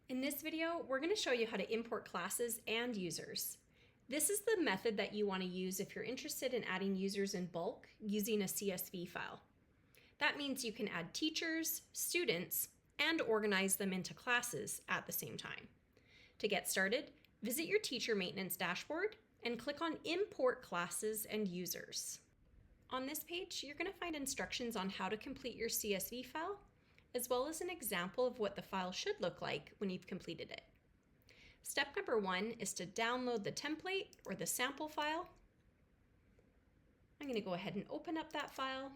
In this video, we're going to show you how to import classes and users. This is the method that you want to use if you're interested in adding users in bulk using a CSV file. That means you can add teachers, students, and organize them into classes at the same time. To get started, visit your teacher maintenance dashboard and click on Import Classes and Users. On this page, you're going to find instructions on how to complete your CSV file, as well as an example of what the file should look like when you've completed it. Step number 1 is to download the template or the sample file. I'm going to go ahead and open up that file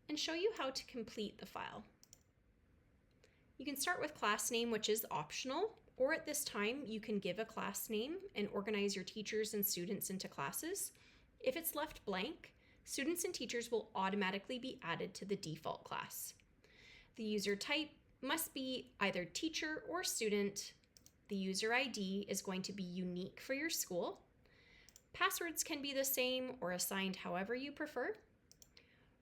and show you how to complete the file. You can start with class name, which is optional, or at this time you can give a class name and organize your teachers and students into classes. If it's left blank, students and teachers will automatically be added to the default class. The user type must be either teacher or student. The user ID is going to be unique for your school. Passwords can be the same or assigned however you prefer.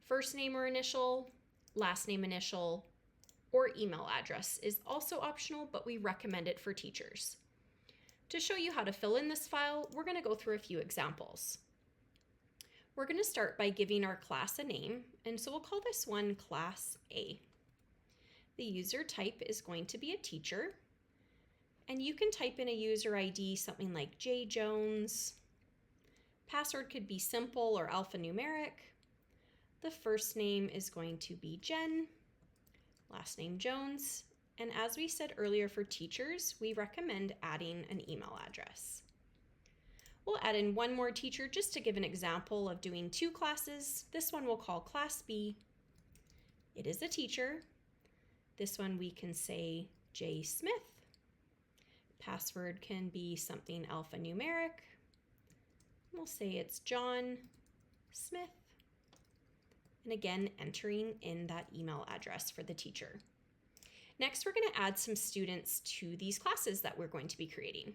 First name or initial, last name initial, or email address is also optional, but we recommend it for teachers. To show you how to fill in this file, we're going to go through a few examples. We're going to start by giving our class a name, and so we'll call this one Class A. The user type is going to be a teacher, and you can type in a user ID, something like J Jones. Password could be simple or alphanumeric. The first name is going to be Jen, last name Jones, and as we said earlier for teachers, we recommend adding an email address. We'll add in one more teacher just to give an example of doing 2 classes. This one we'll call Class B. It is a teacher. This one we can say J Smith. Password can be something alphanumeric. We'll say it's John Smith. And again, entering in that email address for the teacher. Next, we're going to add some students to these classes that we're going to be creating.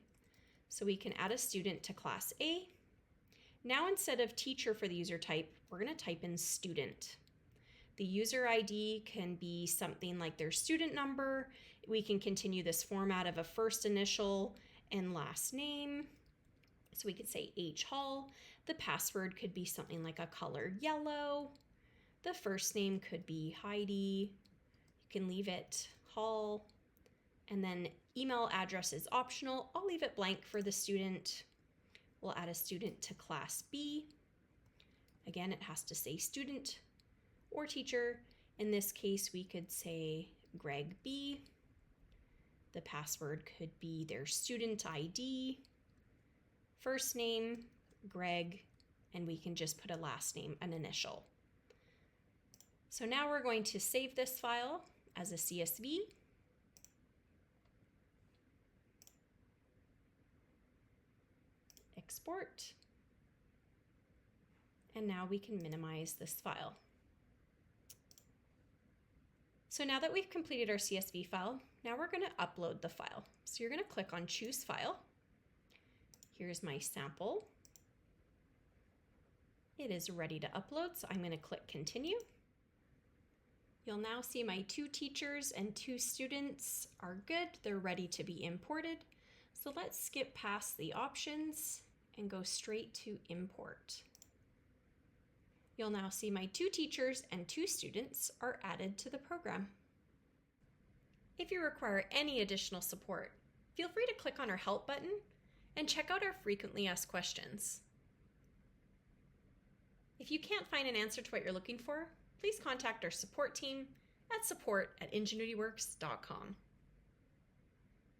So we can add a student to Class A. Now instead of teacher for the user type, we're going to type in student. The user ID can be something like their student number. We can continue this format of a first initial and last name. So we could say H Hall. The password could be something like a color yellow. The first name could be Heidi. You can leave it Hall. And then email address is optional. I'll leave it blank for the student. We'll add a student to Class B. Again, it has to say student or teacher. In this case, we could say Greg B. The password could be their student ID, first name, Greg, and we can just put a last name, an initial. So now we're going to save this file as a CSV. Export. And now we can minimize this file. So now that we've completed our CSV file, now we're going to upload the file. So you're going to click on Choose File. Here's my sample. It is ready to upload, so I'm going to click Continue. You'll now see my 2 teachers and 2 students are good. They're ready to be imported. So let's skip past the options and go straight to import. You'll now see my 2 teachers and 2 students are added to the program. If you require any additional support, feel free to click on our help button and check out our frequently asked questions. If you can't find an answer to what you're looking for, please contact our support team at support@ingenuityworks.com.